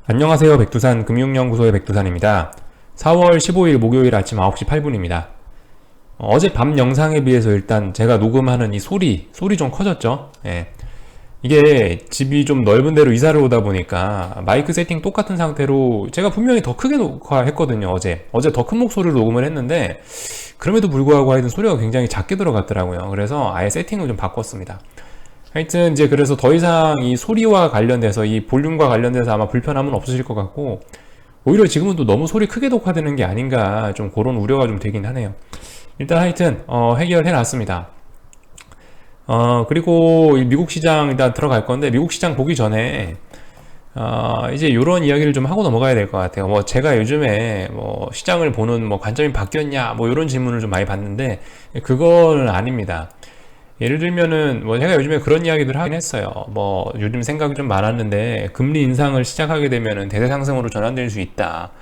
안녕하세요. 백두산 금융연구소의 백두산입니다. 4월 15일 목요일 아침 9시 8분입니다. 어제 밤 영상에 비해서 일단 제가 녹음하는 이 소리 좀 커졌죠? 예. 이게 집이 좀 넓은 데로 이사를 오다 보니까 마이크 세팅 똑같은 상태로 제가 분명히 더 크게 녹화했거든요. 어제 더 큰 목소리로 녹음을 했는데 그럼에도 불구하고 하여튼 소리가 굉장히 작게 들어갔더라고요. 그래서 아예 세팅을 좀 바꿨습니다. 하여튼 이제 그래서 더 이상 이 소리와 관련돼서 이 볼륨과 관련돼서 아마 불편함은 없으실 것 같고, 오히려 지금은 또 너무 소리 크게 녹화되는 게 아닌가 좀 그런 우려가 좀 되긴 하네요. 일단 하여튼 해결해 놨습니다. 그리고 이 미국 시장 일단 들어갈 건데, 미국 시장 보기 전에 이제 이런 이야기를 좀 하고 넘어가야 될 것 같아요. 뭐 제가 요즘에 뭐 시장을 보는 뭐 관점이 바뀌었냐 뭐 이런 질문을 좀 많이 받는데, 그건 아닙니다. 예를 들면은 뭐 제가 요즘에 그런 이야기들 하긴 했어요. 뭐 요즘 생각이 좀 많았는데 금리 인상을 시작하게 되면은 대세 상승으로 전환될 수 있다,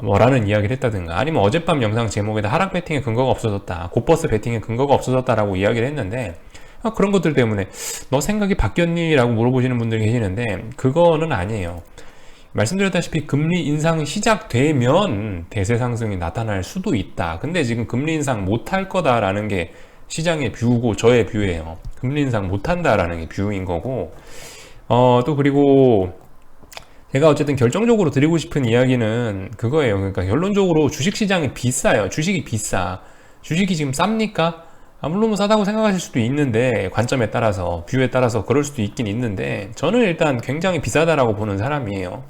뭐라는 이야기를 했다든가, 아니면 어젯밤 영상 제목에다 하락 배팅의 근거가 없어졌다, 곧버스 배팅의 근거가 없어졌다라고 이야기를 했는데, 그런 것들 때문에 너 생각이 바뀌었니? 라고 물어보시는 분들이 계시는데, 그거는 아니에요. 말씀드렸다시피 금리 인상이 시작되면 대세 상승이 나타날 수도 있다. 근데 지금 금리 인상 못할 거다라는 게 시장의 뷰고 저의 뷰예요. 금리 인상 못한다라는 게 뷰인 거고, 또 그리고 제가 어쨌든 결정적으로 드리고 싶은 이야기는 그거예요. 그러니까 결론적으로 주식시장이 비싸요. 주식이 비싸. 주식이 지금 쌉니까? 물론 뭐 싸다고 생각하실 수도 있는데, 관점에 따라서, 뷰에 따라서 그럴 수도 있긴 있는데, 저는 일단 굉장히 비싸다라고 보는 사람이에요.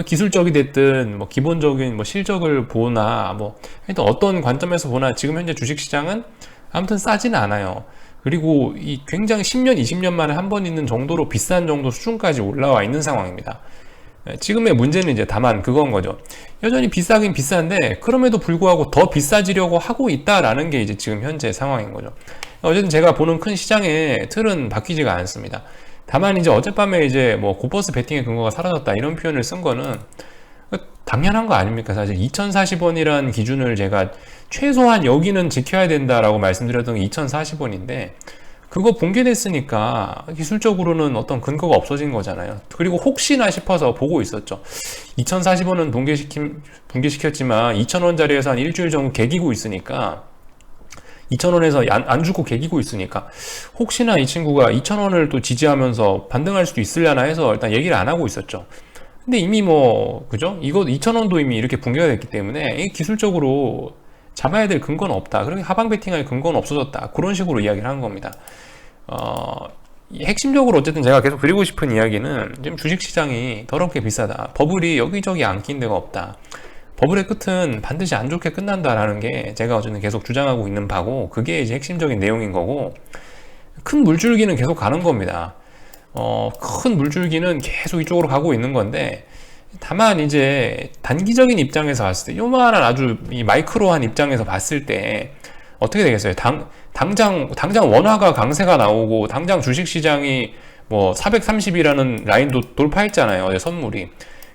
기술적이 됐든, 뭐 기본적인 뭐 실적을 보나, 뭐 하여튼 어떤 관점에서 보나 지금 현재 주식시장은 아무튼 싸지는 않아요. 그리고 이 굉장히 10년, 20년 만에 한 번 있는 정도로 비싼 정도 수준까지 올라와 있는 상황입니다. 지금의 문제는 이제 다만 그건 거죠. 여전히 비싸긴 비싼데 그럼에도 불구하고 더 비싸지려고 하고 있다라는 게 이제 지금 현재 상황인 거죠. 어쨌든 제가 보는 큰 시장의 틀은 바뀌지가 않습니다. 다만 이제 어젯밤에 이제 뭐 곧버스 베팅의 근거가 사라졌다 이런 표현을 쓴 거는 당연한 거 아닙니까? 사실 2040원이라는 기준을 제가 최소한 여기는 지켜야 된다라고 말씀드렸던 게 2040원인데, 그거 붕괴됐으니까 기술적으로는 어떤 근거가 없어진 거잖아요. 그리고 혹시나 싶어서 보고 있었죠. 2040원은 붕괴시켰지만 2000원짜리에서 한 일주일 정도 개기고 있으니까, 2000원에서 안 죽고 개기고 있으니까 혹시나 이 친구가 2000원을 또 지지하면서 반등할 수도 있으려나 해서 일단 얘기를 안 하고 있었죠. 근데 이미 뭐 그죠? 이거 2,000원도 이미 이렇게 붕괴가 됐기 때문에 이 기술적으로 잡아야 될 근거는 없다. 그렇게 하방 베팅할 근거는 없어졌다. 그런 식으로 이야기를 하는 겁니다. 핵심적으로 어쨌든 제가 계속 드리고 싶은 이야기는 지금 주식시장이 더럽게 비싸다. 버블이 여기저기 안 낀 데가 없다. 버블의 끝은 반드시 안 좋게 끝난다라는 게 제가 어쨌든 계속 주장하고 있는 바고, 그게 이제 핵심적인 내용인 거고, 큰 물줄기는 계속 가는 겁니다. 큰 물줄기는 계속 이쪽으로 가고 있는 건데, 다만 이제 단기적인 입장에서 봤을 때, 요만한 아주 이 마이크로한 입장에서 봤을 때 어떻게 되겠어요? 당장 원화가 강세가 나오고 당장 주식시장이 뭐 430이라는 라인도 돌파했잖아요, 어제 선물이.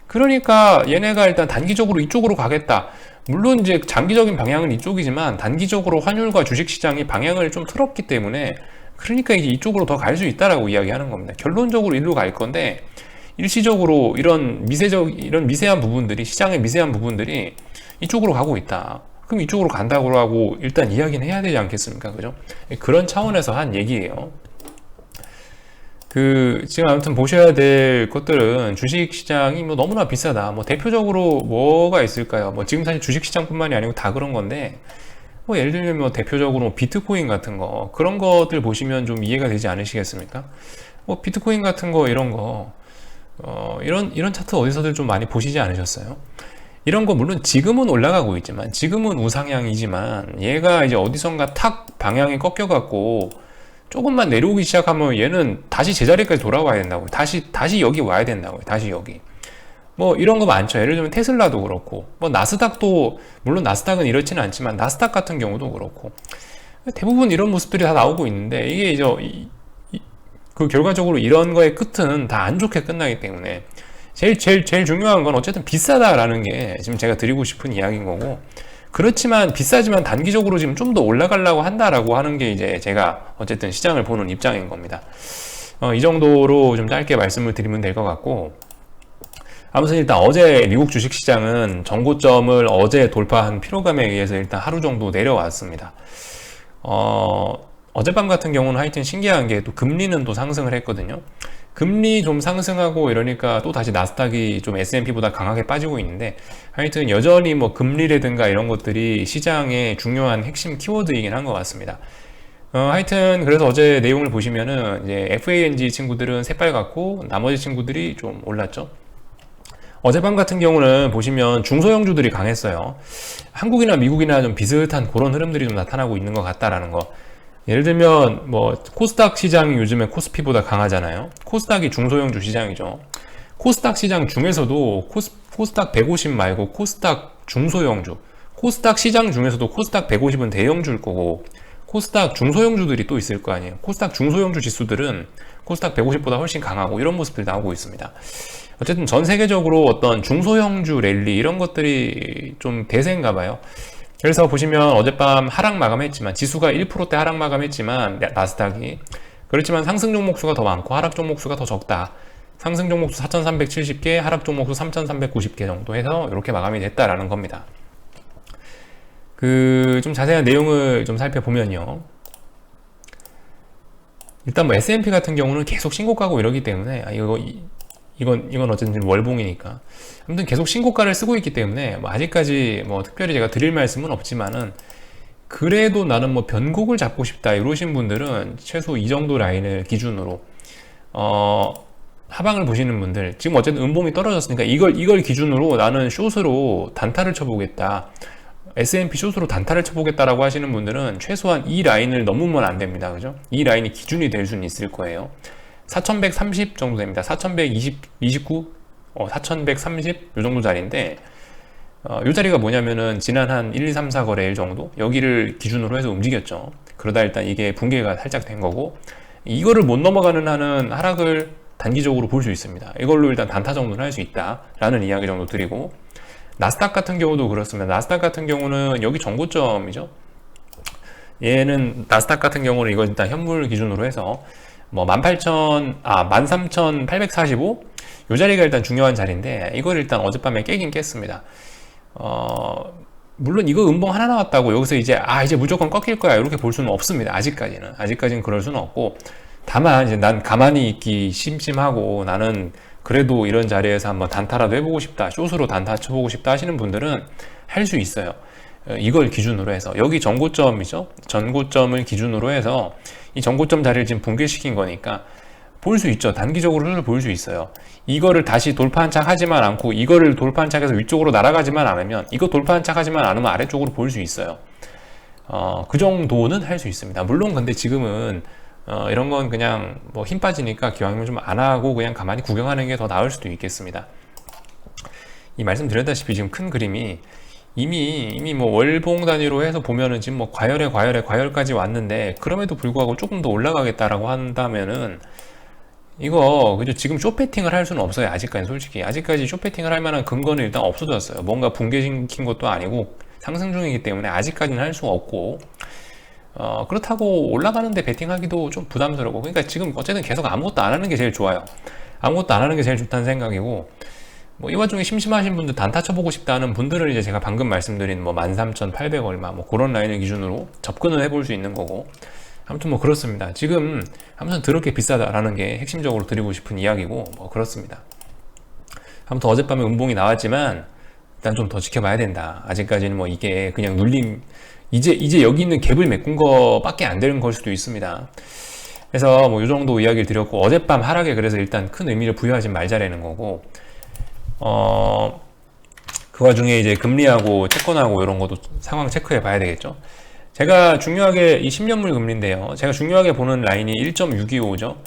그러니까 얘네가 일단 단기적으로 이쪽으로 가겠다. 물론 이제 장기적인 방향은 이쪽이지만 단기적으로 환율과 주식시장이 방향을 좀 틀었기 때문에, 그러니까 이제 이쪽으로 더 갈 수 있다라고 이야기하는 겁니다. 결론적으로 일로 갈 건데, 일시적으로 이런 미세한 부분들이, 시장의 미세한 부분들이 이쪽으로 가고 있다. 그럼 이쪽으로 간다고 하고 일단 이야기는 해야 되지 않겠습니까? 그죠? 그런 차원에서 한 얘기예요. 지금 아무튼 보셔야 될 것들은, 주식시장이 뭐 너무나 비싸다. 뭐 대표적으로 뭐가 있을까요? 뭐 지금 사실 주식시장뿐만이 아니고 다 그런 건데, 뭐 예를 들면 뭐 대표적으로 비트코인 같은 거, 그런 것들 보시면 좀 이해가 되지 않으시겠습니까? 뭐 비트코인 같은 거, 이런 거, 이런 차트 어디서들 좀 많이 보시지 않으셨어요? 이런 거 물론 지금은 올라가고 있지만, 지금은 우상향이지만, 얘가 이제 어디선가 탁 방향이 꺾여갖고 조금만 내려오기 시작하면 얘는 다시 제자리까지 돌아와야 된다고요. 다시 여기 와야 된다고요. 다시 여기. 뭐 이런 거 많죠. 예를 들면 테슬라도 그렇고, 뭐 나스닥도, 물론 나스닥은 이렇지는 않지만 나스닥 같은 경우도 그렇고, 대부분 이런 모습들이 다 나오고 있는데, 이게 이제 그 결과적으로 이런 거의 끝은 다 안 좋게 끝나기 때문에, 제일 중요한 건 어쨌든 비싸다라는 게 지금 제가 드리고 싶은 이야기인 거고, 그렇지만 비싸지만 단기적으로 지금 좀 더 올라가려고 한다라고 하는 게 이제 제가 어쨌든 시장을 보는 입장인 겁니다. 이 정도로 좀 짧게 말씀을 드리면 될 것 같고, 아무튼 일단 어제 미국 주식시장은 전고점을 어제 돌파한 피로감에 의해서 일단 하루 정도 내려왔습니다. 어젯밤 같은 경우는 하여튼 신기한 게 또 금리는 또 상승을 했거든요. 금리 좀 상승하고 이러니까 또 다시 나스닥이 좀 S&P보다 강하게 빠지고 있는데, 하여튼 여전히 뭐 금리라든가 이런 것들이 시장의 중요한 핵심 키워드이긴 한 것 같습니다. 하여튼 그래서 어제 내용을 보시면은 이제 FANG 친구들은 새빨갛고 나머지 친구들이 좀 올랐죠. 어젯밤 같은 경우는 보시면 중소형주들이 강했어요. 한국이나 미국이나 좀 비슷한 그런 흐름들이 좀 나타나고 있는 것 같다라는 거. 예를 들면 뭐 코스닥 시장이 요즘에 코스피보다 강하잖아요. 코스닥이 중소형주 시장이죠. 코스닥 시장 중에서도 코스닥 150 말고 코스닥 중소형주, 코스닥 시장 중에서도 코스닥 150은 대형주일 거고 코스닥 중소형주들이 또 있을 거 아니에요. 코스닥 중소형주 지수들은 코스닥 150보다 훨씬 강하고 이런 모습들이 나오고 있습니다. 어쨌든 전 세계적으로 어떤 중소형주 랠리 이런 것들이 좀 대세인가 봐요. 그래서 보시면 어젯밤 하락 마감했지만, 지수가 1%대 하락 마감했지만 나스닥이, 그렇지만 상승 종목 수가 더 많고 하락 종목 수가 더 적다. 상승 종목 수 4,370개, 하락 종목 수 3,390개 정도 해서 이렇게 마감이 됐다라는 겁니다. 좀 자세한 내용을 좀 살펴보면요. 일단 뭐 S&P 같은 경우는 계속 신고가고 이러기 때문에, 이건 어쨌든 월봉이니까. 아무튼 계속 신고가를 쓰고 있기 때문에, 뭐 아직까지 뭐 특별히 제가 드릴 말씀은 없지만은, 그래도 나는 뭐 변곡을 잡고 싶다 이러신 분들은 최소 이 정도 라인을 기준으로, 하방을 보시는 분들, 지금 어쨌든 음봉이 떨어졌으니까 이걸 기준으로 나는 숏으로 단타를 쳐보겠다. S&P 숏으로 단타를 쳐보겠다라고 하시는 분들은 최소한 이 라인을 넘으면 안 됩니다. 그죠? 이 라인이 기준이 될 수는 있을 거예요. 4130 정도 됩니다. 4129, 4130 요 정도 자리인데, 요 자리가 뭐냐면은 지난 한 1, 2, 3, 4 거래일 정도 여기를 기준으로 해서 움직였죠. 그러다 일단 이게 붕괴가 살짝 된 거고, 이거를 못 넘어가는 한은 하락을 단기적으로 볼 수 있습니다. 이걸로 일단 단타 정도는 할 수 있다라는 이야기 정도 드리고, 나스닥 같은 경우도 그렇습니다. 나스닥 같은 경우는 여기 전고점이죠. 얘는 나스닥 같은 경우는 이거 일단 현물 기준으로 해서 뭐 13,845? 요 자리가 일단 중요한 자리인데, 이걸 일단 어젯밤에 깨긴 깼습니다. 물론 이거 음봉 하나 나왔다고 여기서 이제 무조건 꺾일 거야 이렇게 볼 수는 없습니다. 아직까지는 그럴 수는 없고, 다만 이제 난 가만히 있기 심심하고 나는 그래도 이런 자리에서 한번 단타라도 해보고 싶다, 숏으로 단타 쳐보고 싶다 하시는 분들은 할 수 있어요. 이걸 기준으로 해서 여기 전고점이죠. 전고점을 기준으로 해서 이 전고점 자리를 지금 붕괴시킨 거니까 볼 수 있죠. 단기적으로는 볼 수 있어요. 이거를 다시 돌파한 척 하지만 않고, 이거를 돌파한 척해서 위쪽으로 날아가지만 않으면, 이거 돌파한 척 하지만 않으면 아래쪽으로 볼 수 있어요. 그 정도는 할 수 있습니다. 물론 근데 지금은 이런 건 그냥 뭐 힘 빠지니까 기왕이면 좀 안 하고 그냥 가만히 구경하는 게 더 나을 수도 있겠습니다. 이 말씀드렸다시피 지금 큰 그림이 이미 뭐 월봉 단위로 해서 보면은 지금 뭐 과열까지 왔는데, 그럼에도 불구하고 조금 더 올라가겠다라고 한다면은 이거 그죠? 지금 숏배팅을 할 수는 없어요. 아직까지 숏배팅을 할 만한 근거는 일단 없어졌어요. 뭔가 붕괴시킨 것도 아니고 상승 중이기 때문에 아직까지는 할 수가 없고, 그렇다고 올라가는데 베팅하기도 좀 부담스럽고, 그러니까 지금 어쨌든 계속 아무것도 안 하는 게 제일 좋아요. 아무것도 안 하는 게 제일 좋다는 생각이고, 뭐 이 와중에 심심하신 분들 단타 쳐보고 싶다는 분들은 이제 제가 방금 말씀드린 뭐 13,800 얼마 뭐 그런 라인을 기준으로 접근을 해볼 수 있는 거고, 아무튼 뭐 그렇습니다. 지금 아무튼 더럽게 비싸다라는 게 핵심적으로 드리고 싶은 이야기고, 뭐 그렇습니다. 아무튼 어젯밤에 음봉이 나왔지만 일단 좀 더 지켜봐야 된다. 아직까지는 뭐 이게 그냥 눌림, 이제 여기 있는 갭을 메꾼 거밖에 안 되는 걸 수도 있습니다. 그래서 뭐 이 정도 이야기를 드렸고, 어젯밤 하락에 그래서 일단 큰 의미를 부여하지 말자라는 거고, 그 와중에 이제 금리하고 채권하고 이런 것도 상황 체크해 봐야 되겠죠. 제가 중요하게 이 10년물 금리인데요. 제가 중요하게 보는 라인이 1.625죠.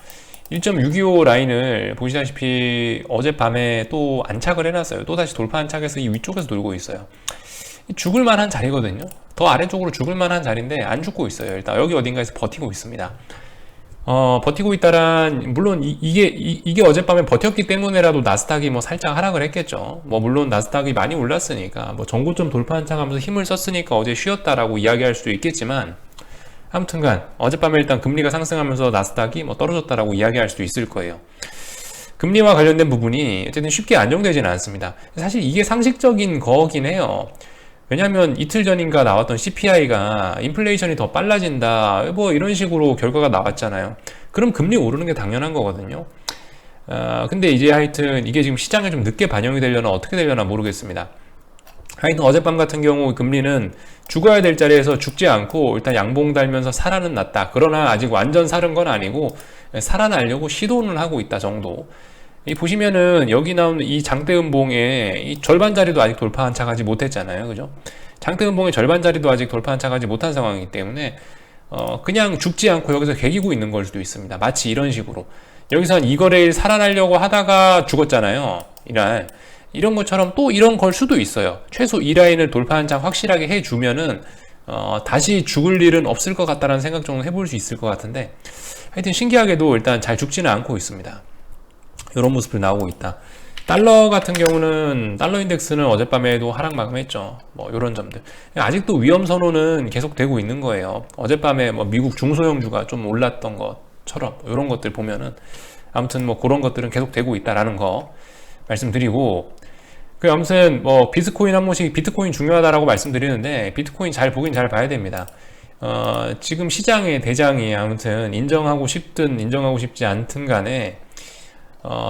1.625 라인을 보시다시피 어젯밤에 또 안착을 해놨어요. 또 다시 돌파 안착해서 이 위쪽에서 돌고 있어요. 죽을 만한 자리거든요. 더 아래쪽으로 죽을 만한 자리인데 안 죽고 있어요. 일단 여기 어딘가에서 버티고 있습니다. 버티고 있다란, 물론 이게 어젯밤에 버텼기 때문에라도 나스닥이 뭐 살짝 하락을 했겠죠. 뭐 물론 나스닥이 많이 올랐으니까, 뭐 전고점 돌파 한창 하면서 힘을 썼으니까 어제 쉬었다라고 이야기할 수도 있겠지만, 아무튼간 어젯밤에 일단 금리가 상승하면서 나스닥이 뭐 떨어졌다라고 이야기할 수도 있을 거예요. 금리와 관련된 부분이 어쨌든 쉽게 안정되지는 않습니다. 사실 이게 상식적인 거긴 해요. 왜냐하면 이틀 전인가 나왔던 CPI가 인플레이션이 더 빨라진다 뭐 이런 식으로 결과가 나왔잖아요. 그럼 금리 오르는 게 당연한 거거든요. 근데 이제 하여튼 이게 지금 시장에 좀 늦게 반영이 되려나 어떻게 되려나 모르겠습니다. 하여튼 어젯밤 같은 경우 금리는 죽어야 될 자리에서 죽지 않고 일단 양봉 달면서 살아는 났다. 그러나 아직 완전 살은 건 아니고 살아나려고 시도는 하고 있다 정도. 이 보시면은 여기 나오는 이 장대음봉의 이 절반 자리도 아직 돌파 한차가지 못했잖아요. 그죠? 장대음봉의 절반 자리도 아직 돌파 한차가지 못한 상황이기 때문에 그냥 죽지 않고 여기서 개기고 있는 걸 수도 있습니다. 마치 이런 식으로 여기서 한 이거래일 살아나려고 하다가 죽었잖아요. 이날 이런 것처럼 또 이런 걸 수도 있어요. 최소 이 라인을 돌파 한창 확실하게 해주면은 다시 죽을 일은 없을 것 같다는 생각 정도 해볼 수 있을 것 같은데 하여튼 신기하게도 일단 잘 죽지는 않고 있습니다. 이런 모습을 나오고 있다. 달러 같은 경우는 달러 인덱스는 어젯밤에도 하락 마감했죠. 뭐 이런 점들 아직도 위험 선호는 계속되고 있는 거예요. 어젯밤에 뭐 미국 중소형주가 좀 올랐던 것처럼 이런 것들 보면은 아무튼 뭐 그런 것들은 계속되고 있다라는 거 말씀드리고 아무튼 뭐 비트코인 한 번씩 비트코인 중요하다라고 말씀드리는데 비트코인 잘 보긴 잘 봐야 됩니다. 지금 시장의 대장이 아무튼 인정하고 싶든 인정하고 싶지 않든 간에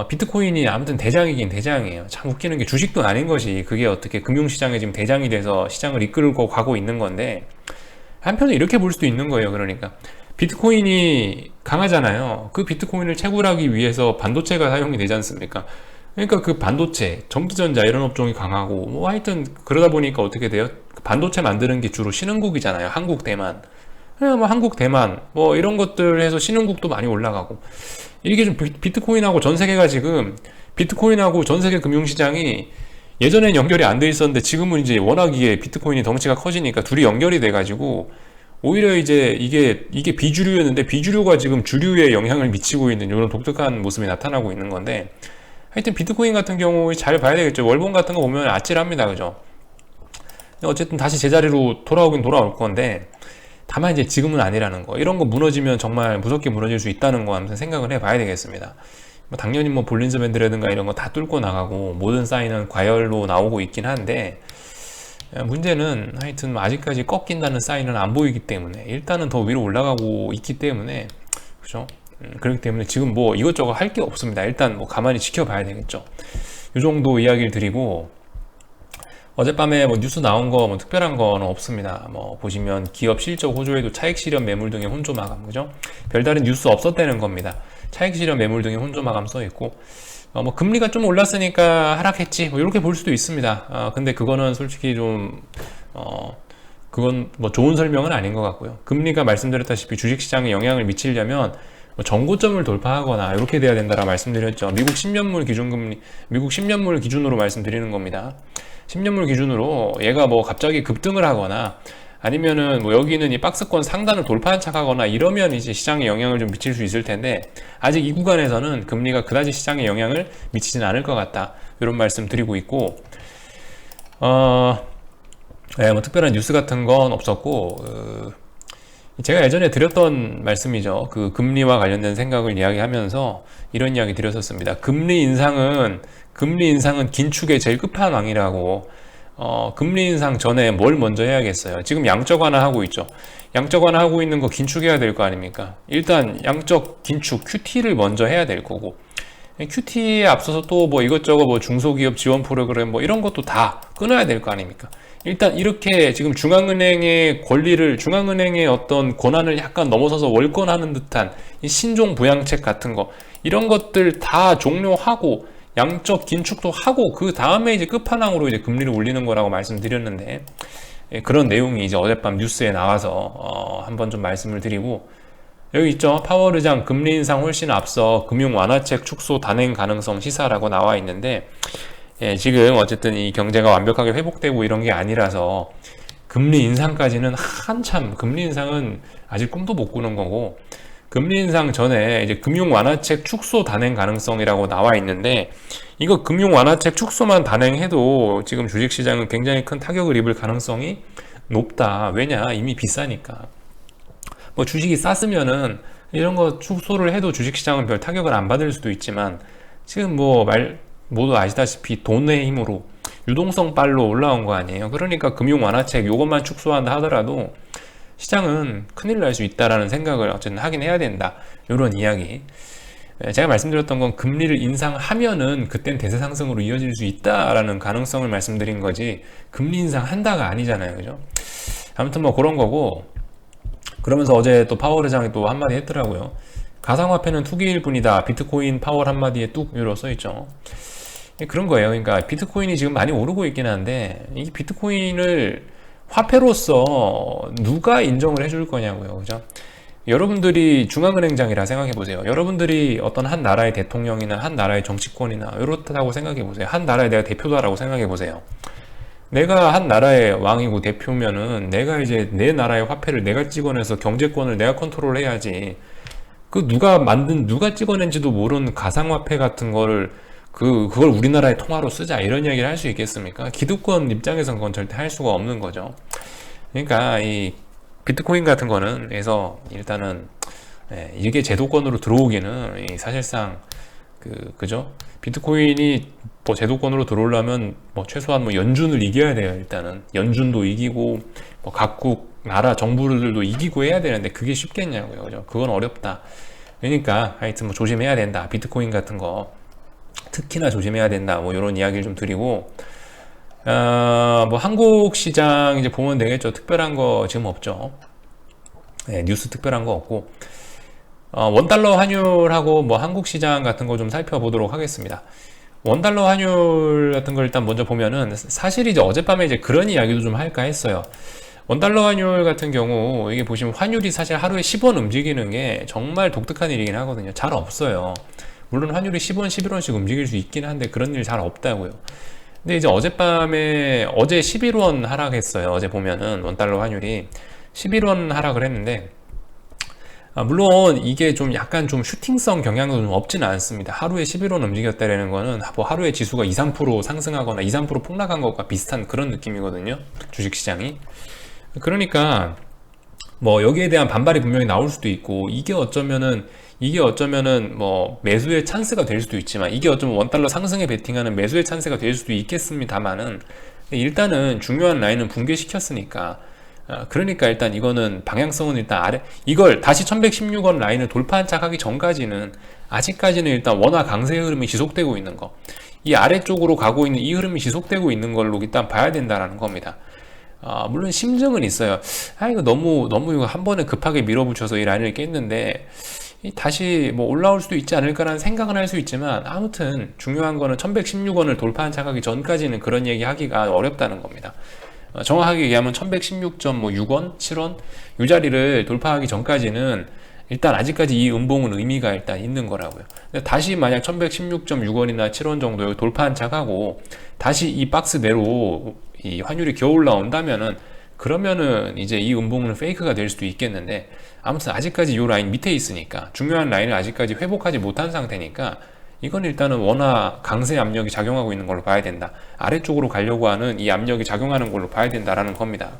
비트코인이 아무튼 대장이긴 대장이에요. 참 웃기는 게 주식도 아닌 것이 그게 어떻게 금융시장에 지금 대장이 돼서 시장을 이끌고 가고 있는 건데 한편으로 이렇게 볼 수도 있는 거예요. 그러니까 비트코인이 강하잖아요. 그 비트코인을 채굴하기 위해서 반도체가 사용이 되지 않습니까? 그러니까 그 반도체, 전기전자 이런 업종이 강하고 뭐 하여튼 그러다 보니까 어떻게 돼요? 반도체 만드는 게 주로 신흥국이잖아요. 한국, 대만. 뭐 한국, 대만 뭐 이런 것들 해서 신흥국도 많이 올라가고 이게 좀 비트코인하고 전 세계가 지금 비트코인하고 전 세계 금융시장이 예전엔 연결이 안 돼 있었는데 지금은 이제 워낙 이게 비트코인이 덩치가 커지니까 둘이 연결이 돼 가지고 오히려 이제 이게 비주류였는데 비주류가 지금 주류에 영향을 미치고 있는 이런 독특한 모습이 나타나고 있는 건데 하여튼 비트코인 같은 경우 잘 봐야 되겠죠. 월봉 같은 거 보면 아찔합니다. 그죠? 어쨌든 다시 제자리로 돌아오긴 돌아올 건데 다만 이제 지금은 아니라는 거. 이런 거 무너지면 정말 무섭게 무너질 수 있다는 거 아무튼 생각을 해봐야 되겠습니다. 당연히 뭐 볼린저 밴드라든가 이런 거 다 뚫고 나가고 모든 사인은 과열로 나오고 있긴 한데 문제는 하여튼 아직까지 꺾인다는 사인은 안 보이기 때문에 일단은 더 위로 올라가고 있기 때문에 그죠? 그렇기 때문에 지금 뭐 이것저것 할 게 없습니다. 일단 뭐 가만히 지켜봐야 되겠죠. 이 정도 이야기를 드리고 어젯밤에 뭐 뉴스 나온 거 뭐 특별한 거는 없습니다. 뭐 보시면 기업 실적 호조에도 차익 실현 매물 등의 혼조 마감, 그죠? 별다른 뉴스 없었다는 겁니다. 차익 실현 매물 등의 혼조 마감 써 있고 뭐 금리가 좀 올랐으니까 하락했지 뭐 이렇게 볼 수도 있습니다. 근데 그거는 솔직히 좀 그건 뭐 좋은 설명은 아닌 것 같고요. 금리가 말씀드렸다시피 주식시장에 영향을 미치려면 뭐 정고점을 돌파하거나 이렇게 돼야 된다라고 말씀드렸죠. 미국 10년물 기준금리, 미국 10년물 기준으로 말씀드리는 겁니다. 10년물 기준으로 얘가 뭐 갑자기 급등을 하거나 아니면은 뭐 여기는 이 박스권 상단을 돌파한 척하거나 이러면 이제 시장에 영향을 좀 미칠 수 있을 텐데 아직 이 구간에서는 금리가 그다지 시장에 영향을 미치지는 않을 것 같다. 이런 말씀 드리고 있고 네, 뭐 특별한 뉴스 같은 건 없었고 제가 예전에 드렸던 말씀이죠. 그 금리와 관련된 생각을 이야기하면서 이런 이야기 드렸었습니다. 금리 인상은 긴축의 제일 끝판왕이라고. 금리 인상 전에 뭘 먼저 해야겠어요? 지금 양적 완화하고 있죠. 양적 완화하고 있는 거 긴축해야 될 거 아닙니까? 일단 양적 긴축 QT를 먼저 해야 될 거고 QT에 앞서서 또 뭐 이것저것 뭐 중소기업 지원 프로그램 뭐 이런 것도 다 끊어야 될 거 아닙니까? 일단 이렇게 지금 중앙은행의 권리를 중앙은행의 어떤 권한을 약간 넘어서서 월권하는 듯한 이 신종 부양책 같은 거 이런 것들 다 종료하고 양적 긴축도 하고 그 다음에 이제 끝판왕으로 이제 금리를 올리는 거라고 말씀드렸는데 그런 내용이 이제 어젯밤 뉴스에 나와서 한번 좀 말씀을 드리고 여기 있죠. 파월 의장 금리 인상 훨씬 앞서 금융 완화책 축소 단행 가능성 시사라고 나와 있는데 지금 어쨌든 이 경제가 완벽하게 회복되고 이런 게 아니라서 금리 인상까지는 한참 금리 인상은 아직 꿈도 못 꾸는 거고 금리 인상 전에 이제 금융 완화책 축소 단행 가능성이라고 나와 있는데 이거 금융 완화책 축소만 단행해도 지금 주식시장은 굉장히 큰 타격을 입을 가능성이 높다. 왜냐? 이미 비싸니까. 뭐 주식이 쌌으면은 이런 거 축소를 해도 주식시장은 별 타격을 안 받을 수도 있지만 지금 모두 아시다시피 돈의 힘으로 유동성 빨로 올라온 거 아니에요. 그러니까 금융 완화책 요것만 축소한다 하더라도 시장은 큰일 날 수 있다라는 생각을 어쨌든 하긴 해야 된다. 이런 이야기. 제가 말씀드렸던 건 금리를 인상하면은 그땐 대세 상승으로 이어질 수 있다라는 가능성을 말씀드린 거지 금리 인상한다가 아니잖아요. 그죠? 아무튼 그런 거고, 그러면서 어제 또 파월 의장이 또 한마디 했더라고요. 가상화폐는 투기일 뿐이다. 비트코인 파월 한마디에 뚝 이러 써있죠. 그런 거예요. 그러니까 비트코인이 지금 많이 오르고 있긴 한데 이 비트코인을 화폐로서 누가 인정을 해줄 거냐고요. 그죠? 여러분들이 중앙은행장이라 생각해 보세요. 여러분들이 어떤 한 나라의 대통령이나 한 나라의 정치권이나 이렇다고 생각해 보세요. 한 나라의 내가 대표다라고 생각해 보세요. 내가 한 나라의 왕이고 대표면은 내가 이제 내 나라의 화폐를 내가 찍어내서 경제권을 내가 컨트롤해야지. 누가 찍어낸지도 모르는 가상화폐 같은 거를 그걸 우리나라의 통화로 쓰자 이런 이야기를 할 수 있겠습니까? 기득권 입장에선 그건 절대 할 수가 없는 거죠. 그러니까 이 비트코인 같은 거는 그래서 일단은 이게 제도권으로 들어오기는 사실상 그죠? 비트코인이 제도권으로 들어오려면 최소한 연준을 이겨야 돼요. 일단은 연준도 이기고 각국 나라 정부들도 이기고 해야 되는데 그게 쉽겠냐고요. 그죠? 그건 어렵다. 그러니까 하여튼 조심해야 된다. 비트코인 같은 거 특히나 조심해야 된다. 이런 이야기를 좀 드리고, 한국 시장 이제 보면 되겠죠. 특별한 거 지금 없죠. 뉴스 특별한 거 없고, 원달러 환율하고 한국 시장 같은 거 좀 살펴보도록 하겠습니다. 원달러 환율 같은 걸 일단 먼저 보면은 사실 이제 어젯밤에 이제 그런 이야기도 좀 할까 했어요. 원달러 환율 같은 경우 이게 보시면 환율이 사실 하루에 10원 움직이는 게 정말 독특한 일이긴 하거든요. 잘 없어요. 물론 환율이 10원, 11원씩 움직일 수 있긴 한데 그런 일 잘 없다고요. 근데 이제 어제 11원 하락했어요. 어제 보면은 원달러 환율이 11원 하락을 했는데, 물론 이게 좀 약간 좀 슈팅성 경향도 좀 없지는 않습니다. 하루에 11원 움직였다라는 거는 하루에 지수가 2, 3% 상승하거나 2, 3% 폭락한 것과 비슷한 그런 느낌이거든요. 주식시장이. 그러니까 여기에 대한 반발이 분명히 나올 수도 있고, 이게 어쩌면은 매수의 찬스가 될 수도 있지만, 이게 어쩌면 원달러 상승에 베팅하는 매수의 찬스가 될 수도 있겠습니다만은, 일단은 중요한 라인은 붕괴시켰으니까, 그러니까 일단 이거는 방향성은 일단 이걸 다시 1116원 라인을 돌파한 척 하기 전까지는 아직까지는 일단 원화 강세의 흐름이 지속되고 있는 거, 이 아래쪽으로 가고 있는 이 흐름이 지속되고 있는 걸로 일단 봐야 된다라는 겁니다. 물론 심증은 있어요. 이거 너무 이거 한 번에 급하게 밀어붙여서 이 라인을 깼는데 다시 올라올 수도 있지 않을까라는 생각은 할 수 있지만, 아무튼 중요한 거는 1116원을 돌파한 척하기 전까지는 그런 얘기 하기가 어렵다는 겁니다. 정확하게 얘기하면 1116.6원, 7원 이 자리를 돌파하기 전까지는 일단 아직까지 이 음봉은 의미가 일단 있는 거라고요. 근데 다시 만약 1116.6원이나 7원 정도 돌파한 척하고 다시 이 박스 내로 이 환율이 겨우 올라온다면은, 그러면은 이제 이 음봉은 페이크가 될 수도 있겠는데, 아무튼 아직까지 이 라인 밑에 있으니까, 중요한 라인을 아직까지 회복하지 못한 상태니까 이건 일단은 원화 강세 압력이 작용하고 있는 걸로 봐야 된다. 아래쪽으로 가려고 하는 이 압력이 작용하는 걸로 봐야 된다라는 겁니다.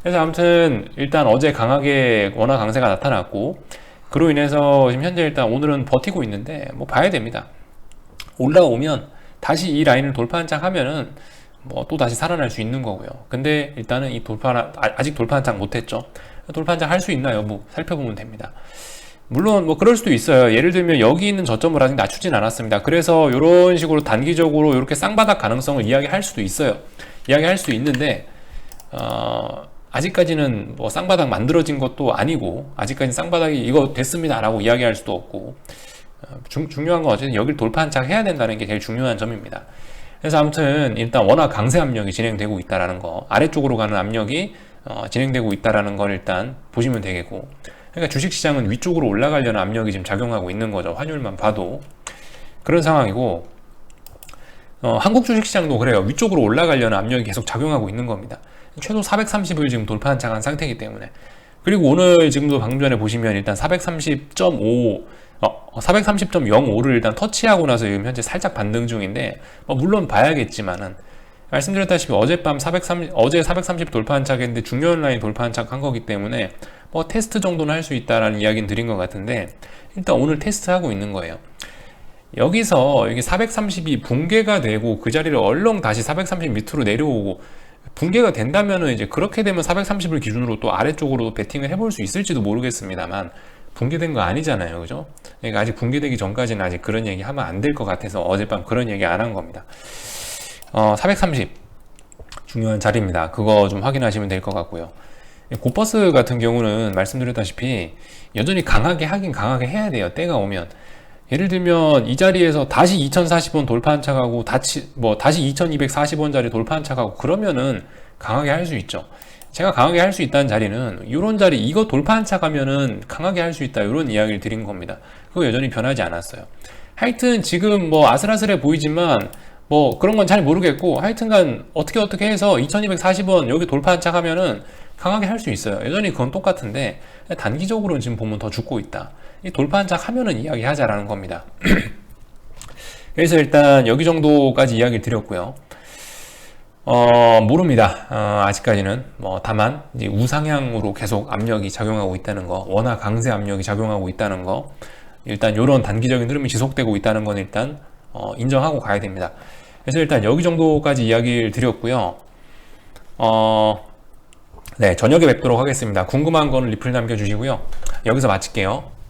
그래서 아무튼 일단 어제 강하게 원화 강세가 나타났고, 그로 인해서 지금 현재 일단 오늘은 버티고 있는데 봐야 됩니다. 올라오면 다시 이 라인을 돌파한 척 하면은 또 다시 살아날 수 있는 거고요. 근데 일단은 아직 돌파한 척 못했죠. 돌파한 척 할 수 있나요? 살펴보면 됩니다. 물론 그럴 수도 있어요. 예를 들면 여기 있는 저점을 아직 낮추진 않았습니다. 그래서 이런 식으로 단기적으로 이렇게 쌍바닥 가능성을 이야기할 수도 있어요. 이야기할 수 있는데, 아직까지는 쌍바닥 만들어진 것도 아니고, 아직까지 쌍바닥이 이거 됐습니다 라고 이야기할 수도 없고, 중요한 건 어쨌든 여기를 돌파한 척 해야 된다는 게 제일 중요한 점입니다. 그래서 아무튼 일단 원화 강세 압력이 진행되고 있다라는 거, 아래쪽으로 가는 압력이 진행되고 있다라는 걸 일단 보시면 되겠고, 그러니까 주식시장은 위쪽으로 올라가려는 압력이 지금 작용하고 있는 거죠. 환율만 봐도 그런 상황이고, 한국 주식시장도 그래요. 위쪽으로 올라가려는 압력이 계속 작용하고 있는 겁니다. 최소 430을 지금 돌파한 척한 상태이기 때문에. 그리고 오늘 지금도 방금 전에 보시면 일단 430.05를 일단 터치하고 나서 지금 현재 살짝 반등 중인데, 물론 봐야겠지만은, 말씀드렸다시피 어제 430 돌파한 척했는데 중요한 라인 돌파한 척 한 거기 때문에 테스트 정도는 할 수 있다라는 이야기는 드린 것 같은데, 일단 오늘 테스트하고 있는 거예요. 여기서 이게 430이 붕괴가 되고 그 자리를 얼렁 다시 430 밑으로 내려오고 붕괴가 된다면은 이제 그렇게 되면 430을 기준으로 또 아래쪽으로 베팅을 해볼 수 있을지도 모르겠습니다만 붕괴된 거 아니잖아요, 그죠? 그러니까 아직 붕괴되기 전까지는 아직 그런 얘기 하면 안 될 것 같아서 어젯밤 그런 얘기 안 한 겁니다. 430 중요한 자리입니다. 그거 좀 확인하시면 될 것 같고요. 고버스 같은 경우는 말씀드렸다시피 여전히 강하게 하긴 강하게 해야 돼요. 때가 오면. 예를 들면 이 자리에서 다시 2040원 돌파한 차 가고 다시 2240원 자리 돌파한 차 가고 그러면은 강하게 할 수 있죠. 제가 강하게 할 수 있다는 자리는 이런 자리 이거 돌파한 차 가면은 강하게 할 수 있다 이런 이야기를 드린 겁니다. 그거 여전히 변하지 않았어요. 하여튼 지금 뭐 아슬아슬해 보이지만 뭐 그런 건 잘 모르겠고 하여튼간 어떻게 해서 2240원 여기 돌파한 차 가면은 강하게 할 수 있어요. 여전히 그건 똑같은데 단기적으로는 지금 보면 더 죽고 있다. 이 돌파한 차 하면은 이야기하자라는 겁니다. 그래서 일단 여기 정도까지 이야기를 드렸고요. 모릅니다. 아직까지는 다만 이제 우상향으로 계속 압력이 작용하고 있다는 거, 원화 강세 압력이 작용하고 있다는 거, 일단 이런 단기적인 흐름이 지속되고 있다는 건 일단 인정하고 가야 됩니다. 그래서 일단 여기 정도까지 이야기를 드렸고요. 네, 저녁에 뵙도록 하겠습니다. 궁금한 거는 리플 남겨주시고요. 여기서 마칠게요.